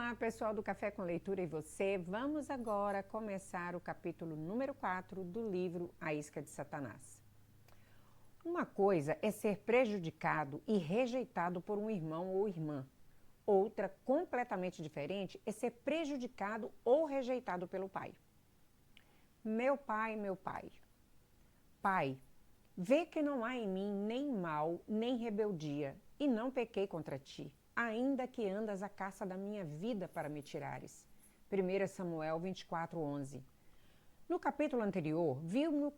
Olá, pessoal do Café com Leitura e você. Vamos agora começar o capítulo número 4 do livro A Isca de Satanás. Uma coisa é ser prejudicado e rejeitado por um irmão ou irmã. Outra, completamente diferente, é ser prejudicado ou rejeitado pelo pai. Meu pai, meu pai. Pai, vê que não há em mim nem mal, nem rebeldia, e não pequei contra ti, ainda que andas à caça da minha vida para me tirares. 1 Samuel 24:11. No capítulo anterior,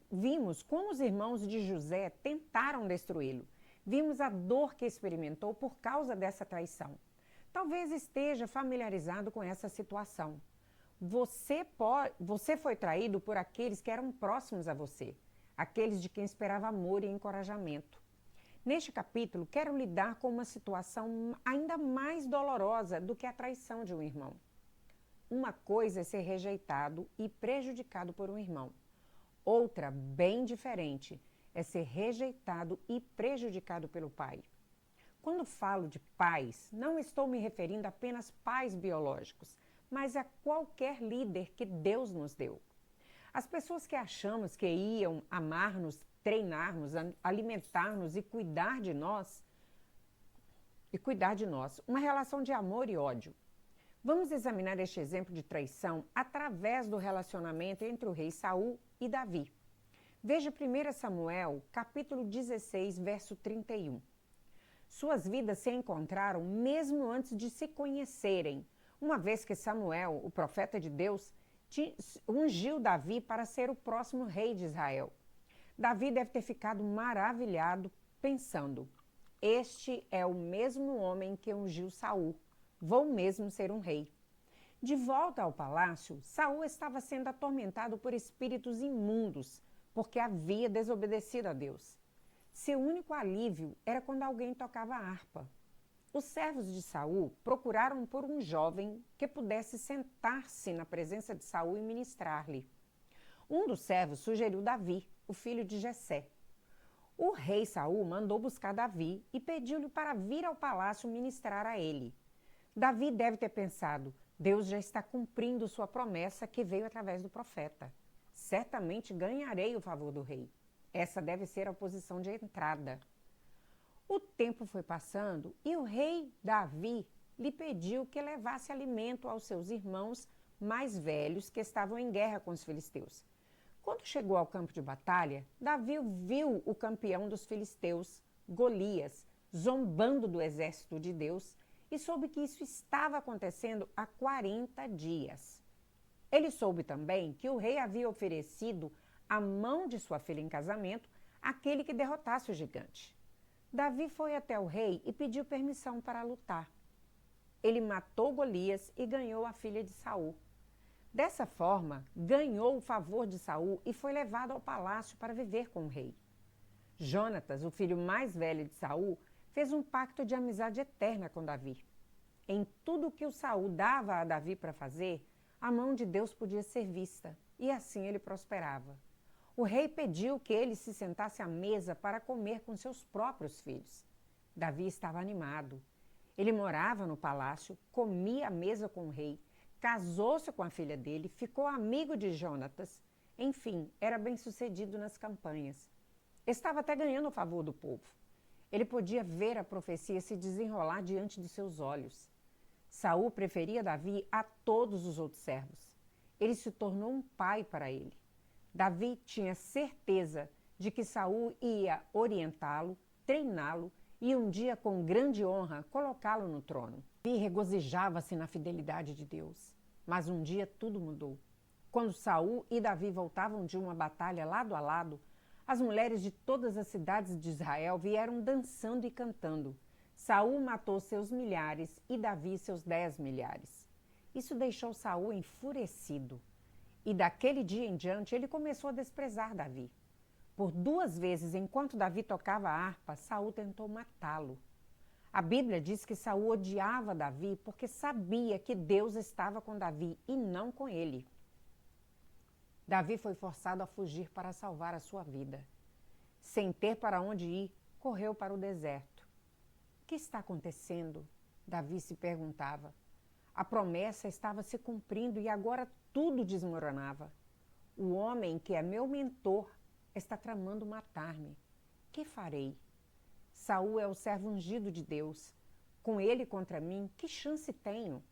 vimos como os irmãos de José tentaram destruí-lo. Vimos a dor que experimentou por causa dessa traição. Talvez esteja familiarizado com essa situação. Você foi traído por aqueles que eram próximos a você, aqueles de quem esperava amor e encorajamento. Neste capítulo, quero lidar com uma situação ainda mais dolorosa do que a traição de um irmão. Uma coisa é ser rejeitado e prejudicado por um irmão. Outra, bem diferente, é ser rejeitado e prejudicado pelo pai. Quando falo de pais, não estou me referindo apenas pais biológicos, mas a qualquer líder que Deus nos deu. As pessoas que achamos que iam amar-nos, treinar-nos, alimentar-nos e cuidar de nós, uma relação de amor e ódio. Vamos examinar este exemplo de traição através do relacionamento entre o rei Saul e Davi. Veja 1 Samuel, capítulo 16, verso 31. Suas vidas se encontraram mesmo antes de se conhecerem, uma vez que Samuel, o profeta de Deus, ungiu Davi para ser o próximo rei de Israel. Davi deve ter ficado maravilhado, pensando: este é o mesmo homem que ungiu Saul. Vou mesmo ser um rei. De volta ao palácio, Saul estava sendo atormentado por espíritos imundos, porque havia desobedecido a Deus. Seu único alívio era quando alguém tocava a harpa. Os servos de Saul procuraram por um jovem que pudesse sentar-se na presença de Saul e ministrar-lhe. Um dos servos sugeriu Davi, o filho de Jessé. O rei Saul mandou buscar Davi e pediu-lhe para vir ao palácio ministrar a ele. Davi deve ter pensado: Deus já está cumprindo sua promessa que veio através do profeta. Certamente ganharei o favor do rei. Essa deve ser a posição de entrada. O tempo foi passando e o rei Davi lhe pediu que levasse alimento aos seus irmãos mais velhos que estavam em guerra com os filisteus. Quando chegou ao campo de batalha, Davi viu o campeão dos filisteus, Golias, zombando do exército de Deus e soube que isso estava acontecendo há 40 dias. Ele soube também que o rei havia oferecido a mão de sua filha em casamento àquele que derrotasse o gigante. Davi foi até o rei e pediu permissão para lutar. Ele matou Golias e ganhou a filha de Saul. Dessa forma, ganhou o favor de Saul e foi levado ao palácio para viver com o rei. Jonatas, o filho mais velho de Saul, fez um pacto de amizade eterna com Davi. Em tudo que o Saul dava a Davi para fazer, a mão de Deus podia ser vista, e assim ele prosperava. O rei pediu que ele se sentasse à mesa para comer com seus próprios filhos. Davi estava animado. Ele morava no palácio, comia à mesa com o rei, casou-se com a filha dele, ficou amigo de Jonatas. Enfim, era bem-sucedido nas campanhas. Estava até ganhando o favor do povo. Ele podia ver a profecia se desenrolar diante de seus olhos. Saul preferia Davi a todos os outros servos. Ele se tornou um pai para ele. Davi tinha certeza de que Saul ia orientá-lo, treiná-lo e um dia, com grande honra, colocá-lo no trono. Davi regozijava-se na fidelidade de Deus. Mas um dia tudo mudou. Quando Saul e Davi voltavam de uma batalha lado a lado, as mulheres de todas as cidades de Israel vieram dançando e cantando. Saul matou seus milhares e Davi seus 10 milhares. Isso deixou Saul enfurecido. E daquele dia em diante ele começou a desprezar Davi. Por 2 vezes, enquanto Davi tocava a harpa, Saul tentou matá-lo. A Bíblia diz que Saul odiava Davi porque sabia que Deus estava com Davi e não com ele. Davi foi forçado a fugir para salvar a sua vida. Sem ter para onde ir, correu para o deserto. O que está acontecendo? Davi se perguntava. A promessa estava se cumprindo e agora tudo desmoronava. O homem que é meu mentor está tramando matar-me. Que farei? Saul é o servo ungido de Deus. Com ele contra mim, que chance tenho?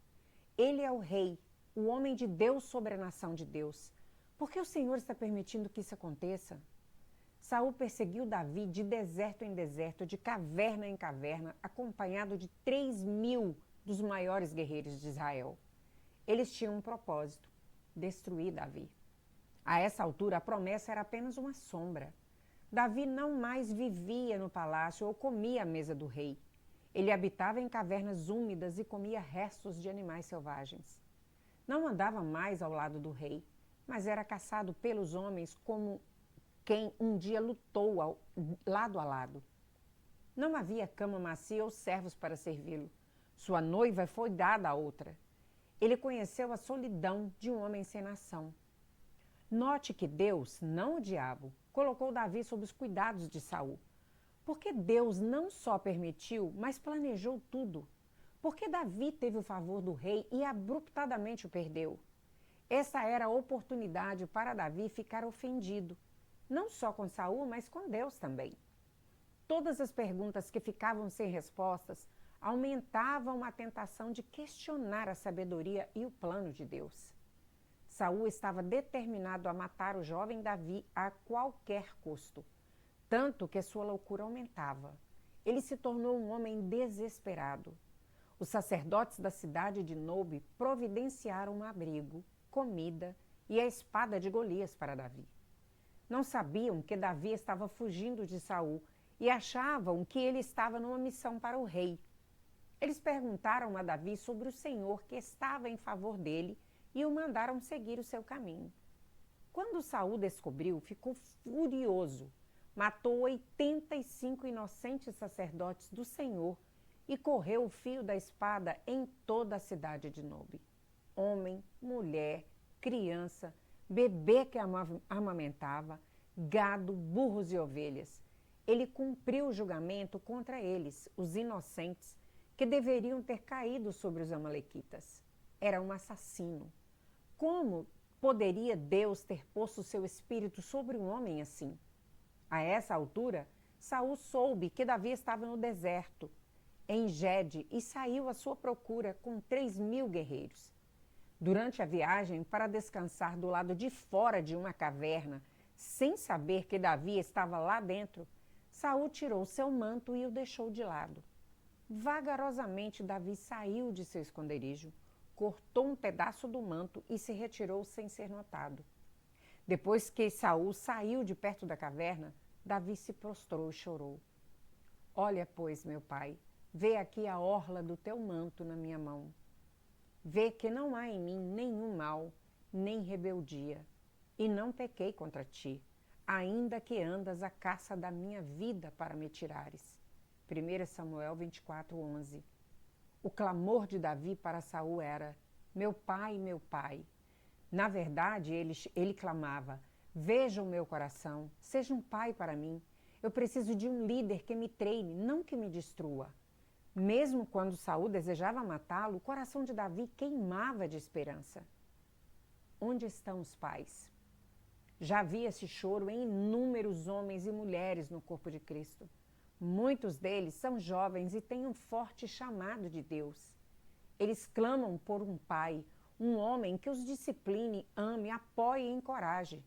Ele é o rei, o homem de Deus sobre a nação de Deus. Por que o Senhor está permitindo que isso aconteça? Saul perseguiu Davi de deserto em deserto, de caverna em caverna, acompanhado de 3.000 dos maiores guerreiros de Israel. Eles tinham um propósito: destruir Davi. A essa altura, a promessa era apenas uma sombra. Davi não mais vivia no palácio ou comia à mesa do rei. Ele habitava em cavernas úmidas e comia restos de animais selvagens. Não andava mais ao lado do rei, mas era caçado pelos homens como quem um dia lutou lado a lado. Não havia cama macia ou servos para servi-lo. Sua noiva foi dada a outra. Ele conheceu a solidão de um homem sem nação. Note que Deus, não o diabo, colocou Davi sob os cuidados de Saul. Porque Deus não só permitiu, mas planejou tudo. Porque Davi teve o favor do rei e abruptamente o perdeu. Essa era a oportunidade para Davi ficar ofendido, não só com Saul, mas com Deus também. Todas as perguntas que ficavam sem respostas aumentavam a tentação de questionar a sabedoria e o plano de Deus. Saul estava determinado a matar o jovem Davi a qualquer custo, tanto que sua loucura aumentava. Ele se tornou um homem desesperado. Os sacerdotes da cidade de Nobe providenciaram um abrigo, comida e a espada de Golias para Davi. Não sabiam que Davi estava fugindo de Saul e achavam que ele estava numa missão para o rei. Eles perguntaram a Davi sobre o Senhor que estava em favor dele e o mandaram seguir o seu caminho. Quando Saul descobriu, ficou furioso. Matou 85 inocentes sacerdotes do Senhor e correu o fio da espada em toda a cidade de Nobe. Homem, mulher, criança, bebê que amamentava, gado, burros e ovelhas. Ele cumpriu o julgamento contra eles, os inocentes, que deveriam ter caído sobre os amalequitas. Era um assassino. Como poderia Deus ter posto seu espírito sobre um homem assim? A essa altura, Saul soube que Davi estava no deserto, em Gede, e saiu à sua procura com 3.000 guerreiros. Durante a viagem, para descansar do lado de fora de uma caverna, sem saber que Davi estava lá dentro, Saul tirou seu manto e o deixou de lado. Vagarosamente, Davi saiu de seu esconderijo, cortou um pedaço do manto e se retirou sem ser notado. Depois que Saul saiu de perto da caverna, Davi se prostrou e chorou. Olha, pois, meu pai, vê aqui a orla do teu manto na minha mão. Vê que não há em mim nenhum mal, nem rebeldia, e não pequei contra ti, ainda que andas à caça da minha vida para me tirares. 1 Samuel 24:11. O clamor de Davi para Saul era: meu pai, meu pai. Na verdade, ele clamava: veja o meu coração, seja um pai para mim. Eu preciso de um líder que me treine, não que me destrua. Mesmo quando Saul desejava matá-lo, o coração de Davi queimava de esperança. Onde estão os pais? Já havia esse choro em inúmeros homens e mulheres no corpo de Cristo. Muitos deles são jovens e têm um forte chamado de Deus. Eles clamam por um pai, um homem que os discipline, ame, apoie e encoraje.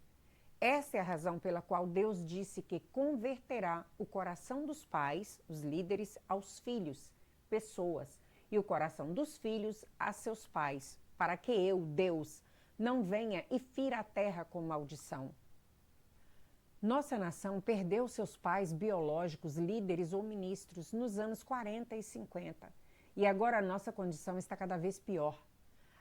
Essa é a razão pela qual Deus disse que converterá o coração dos pais, os líderes, aos filhos, pessoas, e o coração dos filhos a seus pais, para que eu, Deus, não venha e fira a terra com maldição. Nossa nação perdeu seus pais biológicos, líderes ou ministros nos anos 40 e 50, e agora a nossa condição está cada vez pior.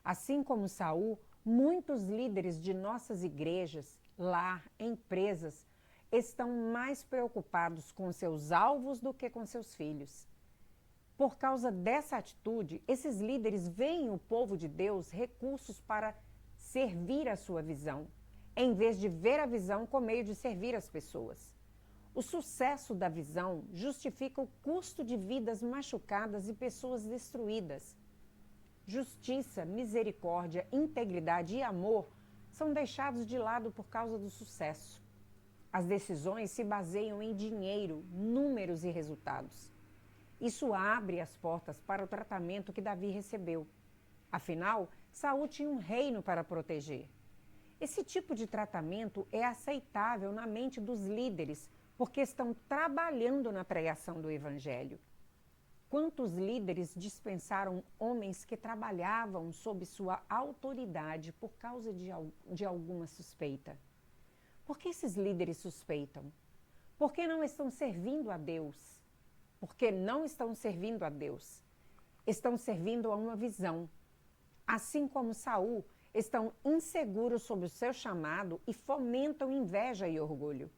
Assim como Saul, muitos líderes de nossas igrejas, lar, empresas, estão mais preocupados com seus alvos do que com seus filhos. Por causa dessa atitude, esses líderes veem o povo de Deus recursos para servir a sua visão, em vez de ver a visão como meio de servir as pessoas. O sucesso da visão justifica o custo de vidas machucadas e pessoas destruídas. justiça, misericórdia, integridade e amor são deixados de lado por causa do sucesso. As decisões se baseiam em dinheiro, números e resultados. Isso abre as portas para o tratamento que Davi recebeu. Afinal, Saul tinha um reino para proteger. Esse tipo de tratamento é aceitável na mente dos líderes, porque estão trabalhando na pregação do Evangelho. Quantos líderes dispensaram homens que trabalhavam sob sua autoridade por causa de alguma suspeita? Por que esses líderes suspeitam? Por que não estão servindo a Deus? Porque não estão servindo a Deus. Estão servindo a uma visão. Assim como Saul, estão inseguros sobre o seu chamado e fomentam inveja e orgulho.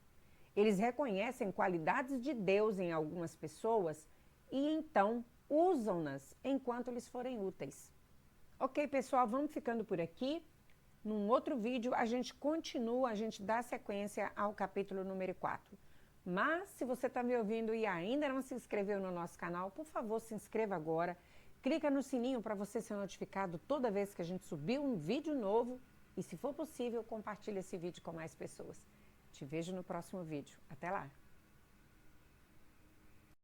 Eles reconhecem qualidades de Deus em algumas pessoas e então usam-nas enquanto lhes forem úteis. Ok, pessoal, vamos ficando por aqui. Num outro vídeo, a gente continua, a gente dá sequência ao capítulo número 4. Mas, se você está me ouvindo e ainda não se inscreveu no nosso canal, por favor, se inscreva agora. Clica no sininho para você ser notificado toda vez que a gente subir um vídeo novo. E, se for possível, compartilhe esse vídeo com mais pessoas. Te vejo no próximo vídeo. Até lá!